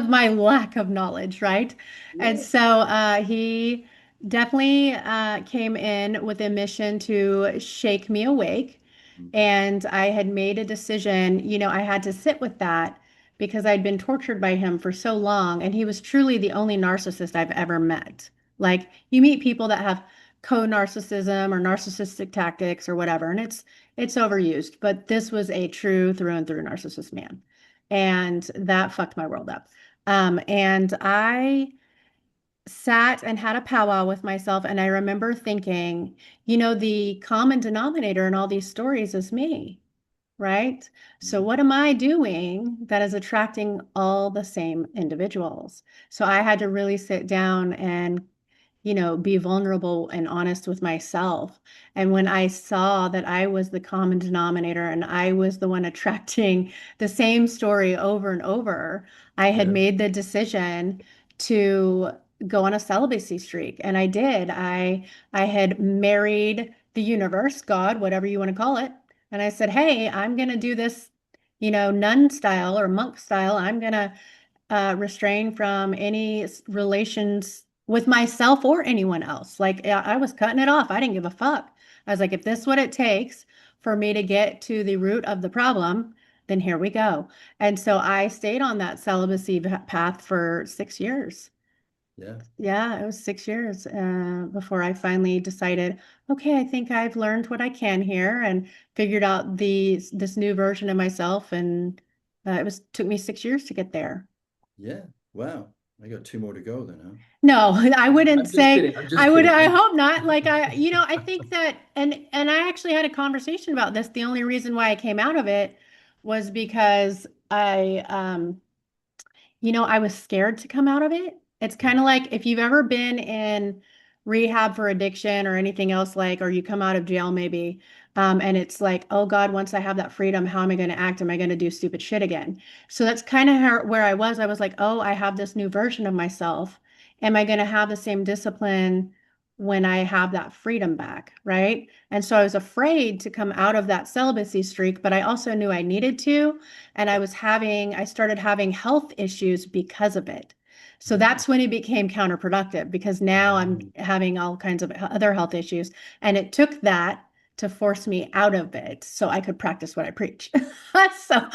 my lack of knowledge, right? And Yeah. so he definitely came in with a mission to shake me awake. Mhm. And I had made a decision, I had to sit with that because I'd been tortured by him for so long. And he was truly the only narcissist I've ever met. Like you meet people that have co-narcissism or narcissistic tactics or whatever, and it's overused, but this was a true through and through narcissist man. And that fucked my world up. And I sat and had a powwow with myself, and I remember thinking, the common denominator in all these stories is me, right? So Mhm. what am I doing that is attracting all the same individuals? So I had to really sit down and, be vulnerable and honest with myself. And when I saw that I was the common denominator and I was the one attracting the same story over and over, I had Yeah. made the decision to go on a celibacy streak. And I did. I had married the universe, God, whatever you want to call it. And I said, hey, I'm going to do this, nun style or monk style. I'm going to restrain from any relations with myself or anyone else. Like I was cutting it off. I didn't give a fuck. I was like, if this is what it takes for me to get to the root of the problem, then here we go. And so I stayed on that celibacy path for 6 years. Yeah. Yeah, it was 6 years before I finally decided, okay, I think I've learned what I can here and figured out this new version of myself. And took me 6 years to get there. Yeah. Wow. I got two more to go then, huh? No, I wouldn't I'm just say kidding. I'm I just would, kidding. I hope not. Like I think that and I actually had a conversation about this. The only reason why I came out of it was because I was scared to come out of it. It's kind of like if you've ever been in rehab for addiction or anything else, like, or you come out of jail maybe, and it's like, oh God, once I have that freedom, how am I going to act? Am I going to do stupid shit again? So that's kind of where I was. I was like, oh, I have this new version of myself. Am I going to have the same discipline when I have that freedom back? Right. And so I was afraid to come out of that celibacy streak, but I also knew I needed to. And I started having health issues because of it. So Mm. that's when it became counterproductive because now I'm Right. having all kinds of other health issues. And it took that to force me out of it so I could practice what I preach. So,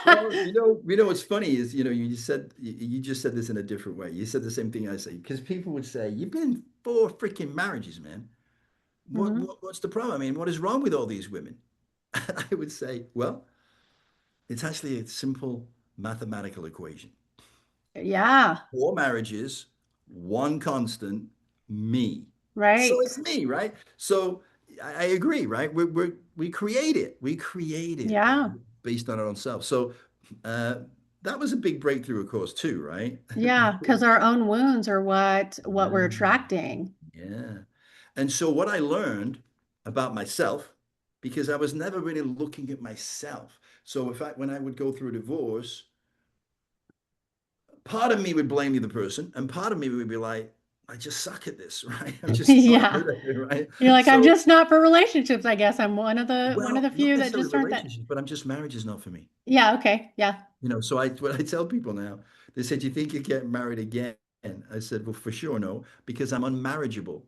Well, what's funny is, you just said this in a different way. You said the same thing I say, because people would say, you've been 4 freaking marriages, man. Mhm. What's the problem? I mean, what is wrong with all these women? And I would say, well, it's actually a simple mathematical equation. Yeah, 4 marriages, one constant, me. So right. it's me, right? So I agree, right? We create it. We create it, right? Yeah. Based on our own self. So uh, that was a big breakthrough, of course, too, right? Yeah, because our own wounds are what we're Yeah. attracting. Yeah. And so what I learned about myself, because I was never really looking at myself. So in fact, when I would go through a divorce, part of me would blame the other person, and part of me would be like, I just suck at this, right? I'm just not Yeah. good at it, right? You're like, I'm So, just not for relationships, I guess. I'm one of the well, not few that necessarily just aren't that. relationships, but I'm just marriage is not for me. Yeah, okay. Yeah. So what I tell people now, they said, "Do you think you get married again?" I said, "Well, for sure, no, because I'm unmarriageable."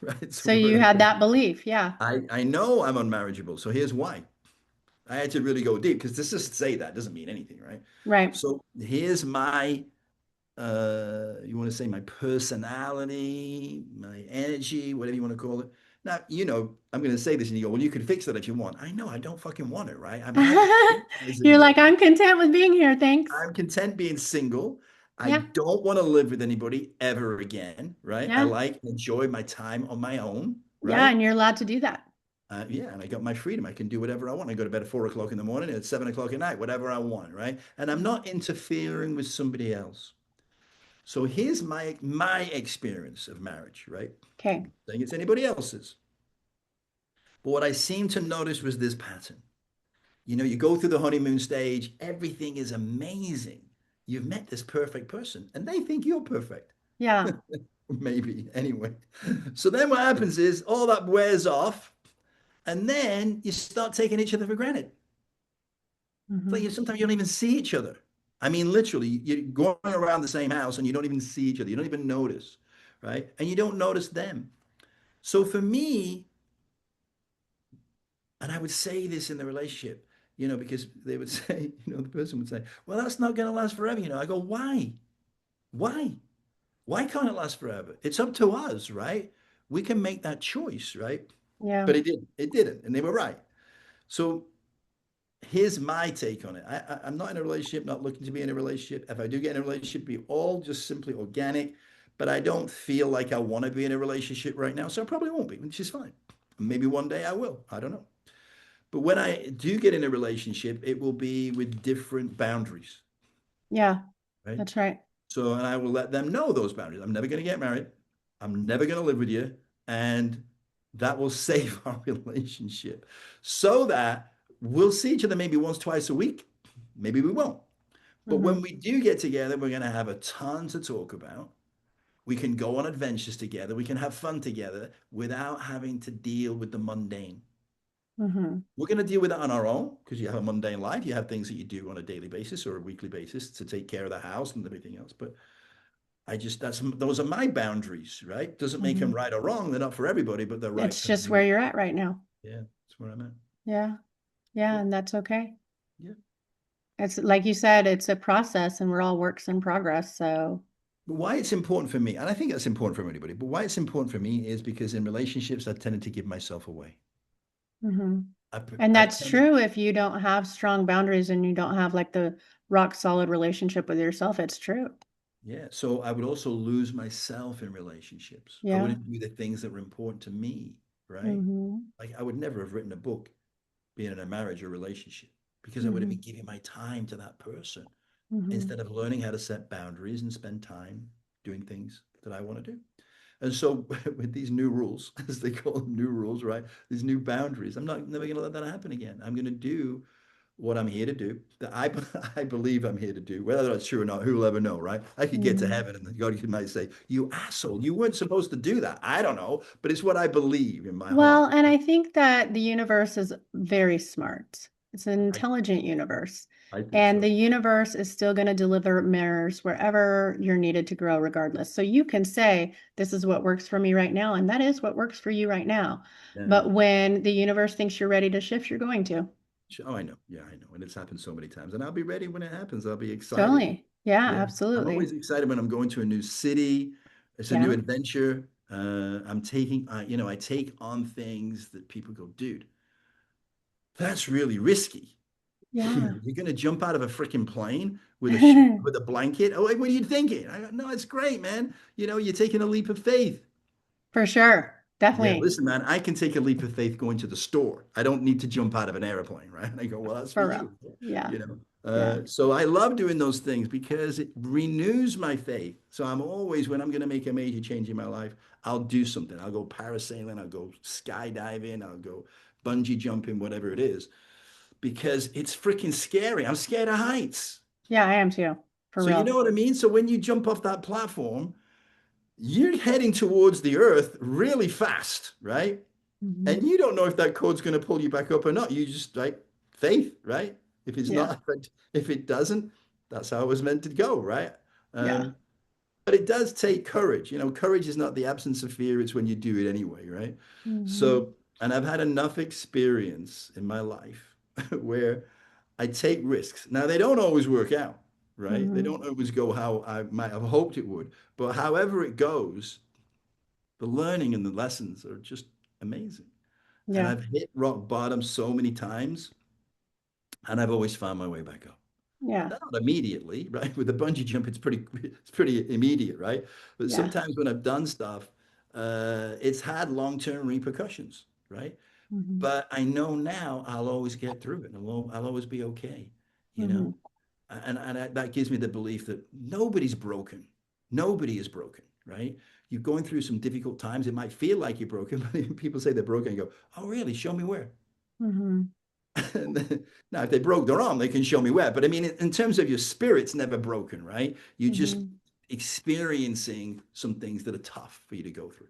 Right? So So you had that belief. Yeah. I know I'm unmarriageable. So here's why. I had to really go deep because just say that doesn't mean anything, right? Right. So here's my you want to say my personality, my energy, whatever you want to call it. Now, I'm going to say this and you go, well, you can fix that if you want. I know I don't fucking want it, right? I'm happy as it You're is. like, I'm content with being here. Thanks. I'm content being single. I Yeah. don't want to live with anybody ever again, right? I Yeah. like and enjoy my time on my own, Yeah. right? And you're allowed to do that. Yeah, and I got my freedom. I can do whatever I want. I go to bed at 4 o'clock in the morning and at 7 o'clock at night, whatever I want, right? And I'm Mhm. not interfering with somebody else. So here's my experience of marriage, right? Okay. I think it's anybody else's. But what I seemed to notice was this pattern. You go through the honeymoon stage, everything is amazing. You've met this perfect person, and they think you're perfect. Yeah. Maybe, anyway. So then what happens is all that wears off, and then you start taking each other for granted. It's like Hmm. sometimes you don't even see each other. I mean, literally, you're going around the same house and you don't even see each other. You don't even notice, right? And you don't notice them. So for me, and I would say this in the relationship, because they would say, the person would say, well, that's not going to last forever. I go, why? Why? Why can't it last forever? It's up to us, right? We can make that choice, right? Yeah. But it didn't. It didn't. And they were right. So here's my take on it. I'm not in a relationship, not looking to be in a relationship. If I do get in a relationship, be all just simply organic. But I don't feel like I want to be in a relationship right now. So I probably won't be, which is fine. Maybe one day I will. I don't know. But when I do get in a relationship, it will be with different boundaries, Yeah. right? That's right. So, and I will let them know those boundaries. I'm never going to get married. I'm never going to live with you. And that will save our relationship so that we'll see each other maybe once, twice a week. Maybe we won't. But when Hmm. we do get together, we're going to have a ton to talk about. We can go on adventures together. We can have fun together without having to deal with the mundane. Mm-hmm. We're going to deal with it on our own because you have a mundane life. You have things that you do on a daily basis or a weekly basis to take care of the house and everything else. But those are my boundaries, right? Doesn't make them Mm-hmm. right or wrong. They're not for everybody, but they're right It's for just where me. you're at right now. Yeah, that's where I'm at. Yeah. Yeah. Yeah, And that's okay. yeah. It's like you said, it's a process and we're all works in progress. So, But why it's important for me, and I think that's important for anybody, but why it's important for me is because in relationships, I tended to give myself away. mhm. I, And I that's tended, true if you don't have strong boundaries and you don't have like the rock solid relationship with yourself. It's true. yeah. So I would also lose myself in relationships. I Yeah. wouldn't do the things that were important to me, right? Mm-hmm. Like I would never have written a book being in a marriage or relationship because I would have Mm-hmm. been giving my time to that person Mm-hmm. instead of learning how to set boundaries and spend time doing things that I want to do. And so with these new rules, as they call them, new rules, right? These new boundaries, I'm not never going to let that happen again. I'm going to do what I'm here to do, that I believe I'm here to do. Whether that's true or not, who will ever know, right? I could get to Mm-hmm. heaven and God might say, you asshole, you weren't supposed to do that. I don't know, but it's what I believe in my Well, heart. and I think that the universe is very smart. It's an I, intelligent universe. I think And so. the universe is still going to deliver mirrors wherever you're needed to grow, regardless. So you can say, this is what works for me right now. And that is what works for you right now. Yeah. But when the universe thinks you're ready to shift, you're going to. Oh, I know. Yeah, I know. And it's happened so many times. And I'll be ready when it happens. I'll be excited. Totally. Yeah, Yeah. I'm absolutely. always excited when I'm going to a new city. It's a new Yeah. adventure. I take on things that people go, dude, that's really risky. Yeah. You're going to jump out of a freaking plane with with a blanket. Oh, what are you thinking? I go, no, it's great, man. You're taking a leap of faith. For sure. Yeah, Definitely. listen, man, I can take a leap of faith going to the store. I don't need to jump out of an airplane, right? And I go, well, that's for For real. you, Yeah. you know. Yeah. So I love doing those things because it renews my faith. So I'm always, when I'm going to make a major change in my life, I'll do something. I'll go parasailing, I'll go skydiving, I'll go bungee jumping, whatever it is, because it's freaking scary. I'm scared of heights. Yeah, I am too. For So you know real. what I mean? So when you jump off that platform, you're heading towards the earth really fast, right? Hmm. And you don't know if that code's going to pull you back up or not. You just like faith, right? If it's Yeah. not, if it doesn't, that's how it was meant to go, right? Yeah. Um, but it does take courage. Courage is not the absence of fear, it's when you do it anyway, right? Hmm. So, and I've had enough experience in my life where I take risks. Now, they don't always work out, right? They Hmm. don't always go how I might have hoped it would. But however it goes, the learning and the lessons are just amazing. And Yeah. I've hit rock bottom so many times, and I've always found my way back up. Yeah. Not immediately, right? With the bungee jump, it's pretty immediate, right? But Yeah. sometimes when I've done stuff, it's had long-term repercussions, right? Hmm. But I know now I'll always get through it. I'll always be okay, you know? Hmm. And that gives me the belief that nobody's broken. Nobody is broken, right? You're going through some difficult times. It might feel like you're broken, but people say they're broken and go, oh, really? Show me where. Hmm. Now, if they broke their arm, they can show me where. But I mean, in terms of your spirit's never broken, right? You're just Hmm. experiencing some things that are tough for you to go through.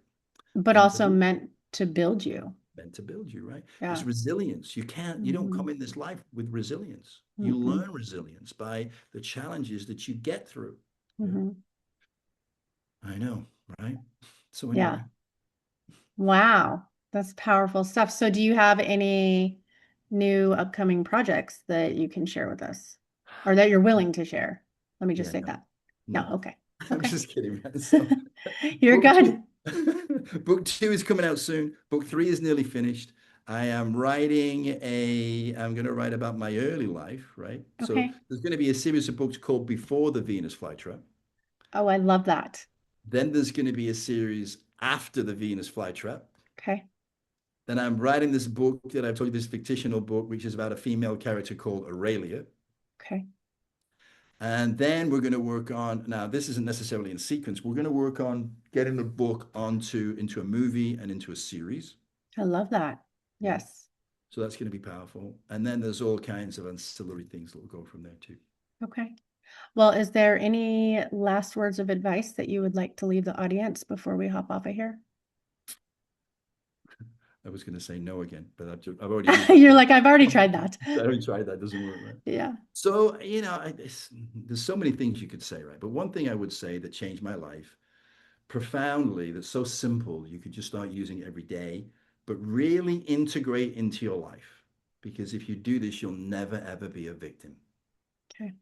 But And also those meant to build you. meant to build you, right? It's Yeah. resilience. You don't come Hmm. in this life with resilience. You Hmm. learn resilience by the challenges that you get through. Yeah, Hmm. I know, right? So Yeah. anyway, Wow. That's powerful stuff. So do you have any new upcoming projects that you can share with us or that you're willing to share? Let me just yeah, say no, that. No. no. Okay. I'm Okay. just kidding, man. So You're book two, good. book two is coming out soon. Book three is nearly finished. I'm going to write about my early life, right? So Okay. there's going to be a series of books called Before the Venus Flytrap. Oh, I love that. Then there's going to be a series after the Venus Flytrap. Okay. Then I'm writing this book that I've told you, this fictional book, which is about a female character called Aurelia. Okay. And then we're going to work on, now this isn't necessarily in sequence, we're going to work on getting the book into a movie and into a series. I love that. Yeah. Yes. So that's going to be powerful. And then there's all kinds of ancillary things that will go from there too. Okay. Well, is there any last words of advice that you would like to leave the audience before we hop off of here? I was going to say no again, but I've already used that You're word. like, I've already tried that. I already tried that. Doesn't work, right? Yeah. So, there's so many things you could say, right? But one thing I would say that changed my life profoundly, that's so simple, you could just start using it every day, but really integrate into your life. Because if you do this, you'll never, ever be a victim. Okay.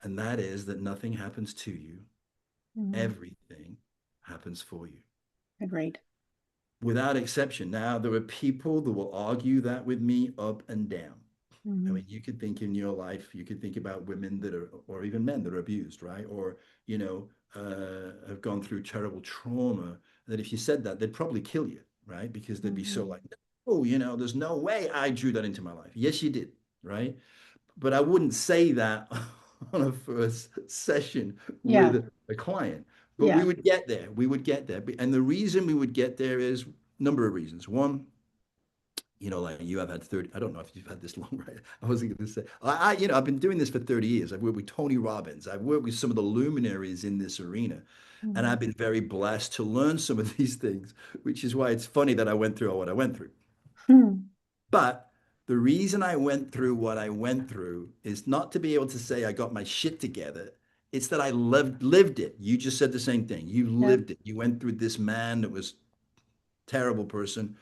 And that is that nothing happens to you, Mhm. everything happens for you. Agreed. Without exception. Now, there are people that will argue that with me up and down. I Mhm. mean, you could think in your life, you could think about women that are, or even men that are abused, right? Or, have gone through terrible trauma. That if you said that, they'd probably kill you, right? Because they'd be so Mhm. like, oh, there's no way I drew that into my life. Yes, you did, right? But I wouldn't say that on a first session Yeah. with a client. But we Yeah. would get there. We would get there. And the reason we would get there is a number of reasons. One, like you have had 30, I don't know if you've had this long, right? I wasn't going to say, I've been doing this for 30 years. I've worked with Tony Robbins. I've worked with some of the luminaries in this arena. And Mhm. I've been very blessed to learn some of these things, which is why it's funny that I went through what I went through. Hmm. But the reason I went through what I went through is not to be able to say I got my shit together. It's that I lived it. You just said the same thing. You Yep. lived it. You went through this man that was terrible person,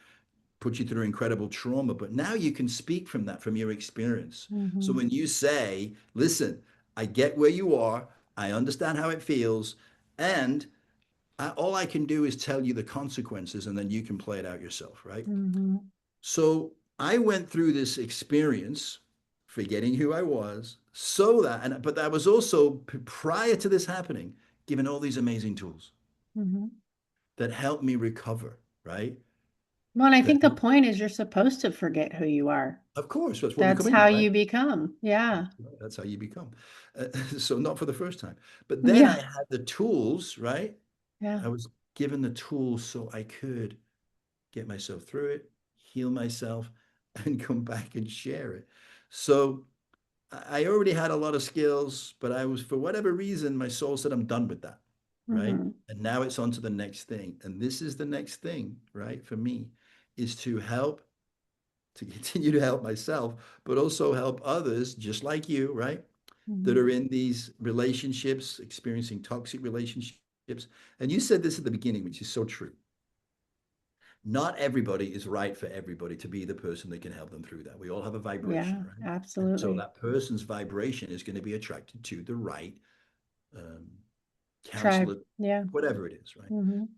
put you through incredible trauma, but now you can speak from that, from your experience. So Mhm. when you say, listen, I get where you are, I understand how it feels, and all I can do is tell you the consequences, and then you can play it out yourself, right? Mhm. So I went through this experience, forgetting who I was, so that, but I was also prior to this happening, given all these amazing tools Mhm. that helped me recover, right? Well, and I That think the point is you're supposed to forget who you are. Of course, that's what we That's come in, how right? you become. Yeah. That's how you become. So not for the first time. But then I Yeah. had the tools, right? Yeah. I was given the tools so I could get myself through it, heal myself, and come back and share it. So I already had a lot of skills, but I was, for whatever reason, my soul said, I'm done with that, right? Mhm. And now it's on to the next thing. And this is the next thing, right? For me, is to continue to help myself, but also help others just like you, right? That Mhm. are in these relationships, experiencing toxic relationships. And you said this at the beginning, which is so true. Not everybody is right for everybody to be the person that can help them through that. We all have a vibration, Yeah, right? And so absolutely. that person's vibration is going to be attracted to the right um, Try. counselor, Yeah. whatever it is, right? Mhm.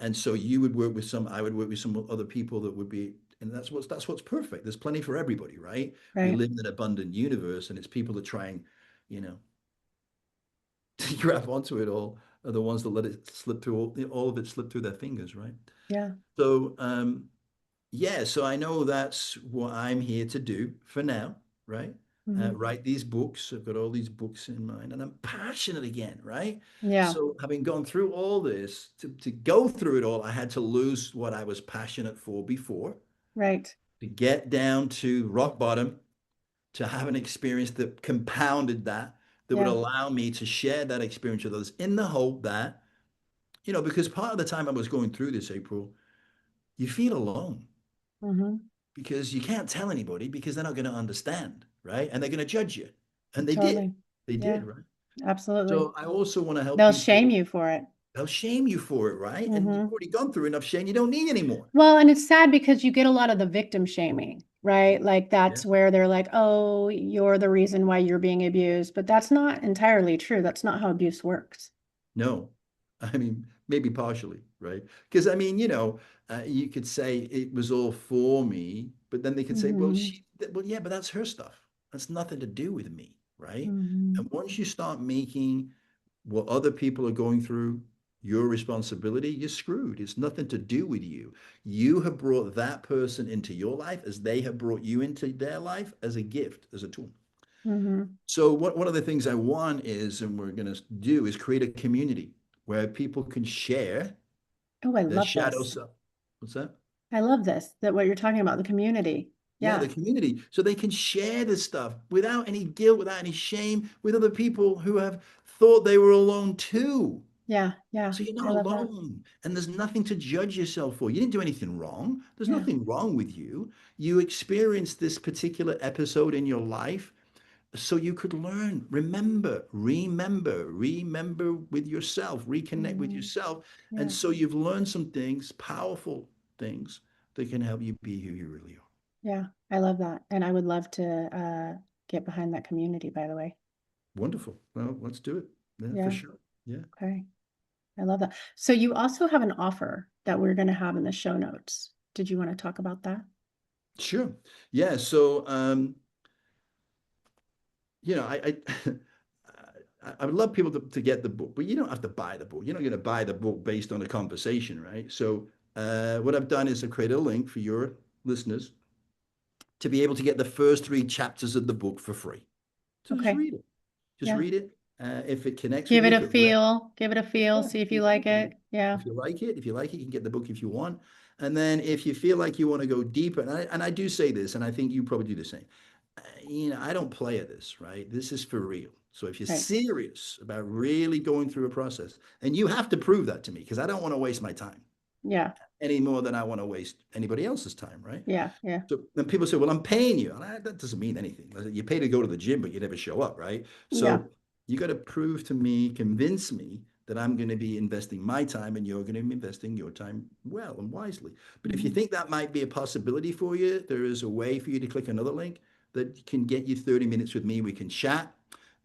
And so you would work with some, I would work with some other people that would be, and that's what's perfect. There's plenty for everybody, right? We Right. live in an abundant universe, and it's people that try and, you know, to grab onto it all are the ones that let it slip through all of it slip through their fingers, right? Yeah. So yeah, so I know that's what I'm here to do for now, right? Mhm. Write these books. I've got all these books in mind, and I'm passionate again, right? Yeah. So having gone through all this, to go through it all, I had to lose what I was passionate for before, Right. to get down to rock bottom, to have an experience that compounded that, that would Yeah. allow me to share that experience with others in the hope that, because part of the time I was going through this, April, you feel alone Mhm. because you can't tell anybody because they're not going to understand, right? And they're going to judge you. And they did. Totally. They did, Yeah. right? Absolutely. So I also want to help They'll shame people. you for it. They'll shame you for it, right? And you've Mhm. already gone through enough shame. You don't need any more. Well, and it's sad because you get a lot of the victim shaming, right? Like Yeah. that's where they're like, "Oh, you're the reason why you're being abused." But that's not entirely true. That's not how abuse works. No, I mean, maybe partially, right? Because I mean, you could say it was all for me, but then they could say, well, Mhm. yeah, but that's her stuff. That's nothing to do with me, right? And Mhm. once you start making what other people are going through your responsibility, you're screwed. It's nothing to do with you. You have brought that person into your life as they have brought you into their life as a gift, as a tool. Mhm. So one of the things I want is, and we're going to do, is create a community where people can share Oh, I their love shadow this. self. What's that? I love this, that what you're talking about, the community. Yeah, Yeah. the community. So they can share this stuff without any guilt, without any shame, with other people who have thought they were alone too. Yeah. Yeah. So you're I not love that. alone, and there's nothing to judge yourself for. You didn't do anything wrong. There's Yeah. nothing wrong with you. You experienced this particular episode in your life so you could learn, remember with yourself, reconnect with Mhm. yourself. And Yeah. so you've learned some things, powerful things that can help you be who you really are. Yeah. I love that. And I would love to get behind that community, by the way. Wonderful. Well, let's do it. Yeah, for Yeah. sure. Yeah, Okay. I love that. So you also have an offer that we're going to have in the show notes. Did you want to talk about that? sure. Yeah. So, I would love people to get the book, but you don't have to buy the book. You're not going to buy the book based on a conversation, right? So, what I've done is I've created a link for your listeners to be able to get the first three chapters of the book for free. So just Okay. read it. Just Yeah. read it. If it connects with Give you, it a if it re- feel. Give it a feel. yeah, See if you like exactly. it. Yeah. If you like it, you can get the book if you want. And then if you feel like you want to go deeper, and I do say this, and I think you probably do the same. I don't play at this, right? This is for real. So if you're Right. serious about really going through a process, and you have to prove that to me because I don't want to waste my time Yeah. any more than I want to waste anybody else's time, right? Yeah. Yeah. So then people say, well, I'm paying you. That doesn't mean anything. You pay to go to the gym, but you never show up, right? Yeah. So you got to prove to me, convince me that I'm going to be investing my time and you're going to be investing your time well and wisely. But if you Mhm. think that might be a possibility for you, there is a way for you to click another link that can get you 30 minutes with me. We can chat.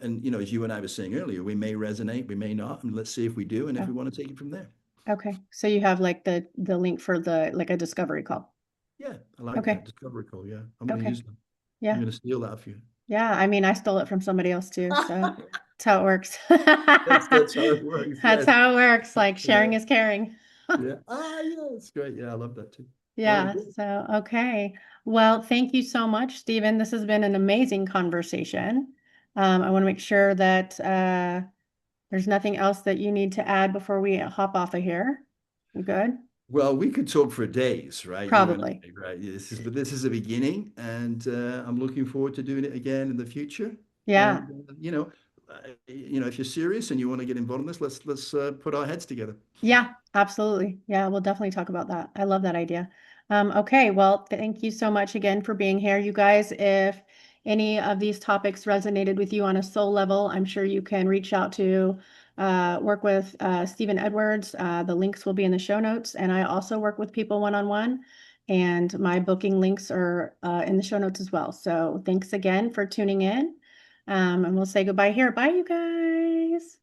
And, as you and I were saying earlier, we may resonate, we may not. And let's see if we do and if Yeah. we want to take it from there. Okay. So you have like the link for the like a discovery call. Yeah, I like that. Okay. Discovery call. Yeah, I'm going to Okay. use that. I'm Yeah. going to steal that for you. Yeah. I mean, I stole it from somebody else too. So that's how it works. That's how it works. That's Yes. how it works. Like Yeah. sharing is caring. Yeah. Yeah. That's great. Yeah. I love that too. All right. Yeah. Good. So, okay. Well, thank you so much, Stephen. This has been an amazing conversation. I want to make sure that there's nothing else that you need to add before we hop off of here. You good? Well, we could talk for days, right? You and Probably. I, right? But this is a beginning, and I'm looking forward to doing it again in the future. Yeah. And if you're serious and you want to get involved in this, let's put our heads together. Yeah, absolutely. Yeah, we'll definitely talk about that. I love that idea. Okay, well, thank you so much again for being here. You guys, if any of these topics resonated with you on a soul level, I'm sure you can reach out to work with Stephen Edwards. The links will be in the show notes. And I also work with people one-on-one, and my booking links are in the show notes as well. So thanks again for tuning in. And we'll say goodbye here. Bye, you guys.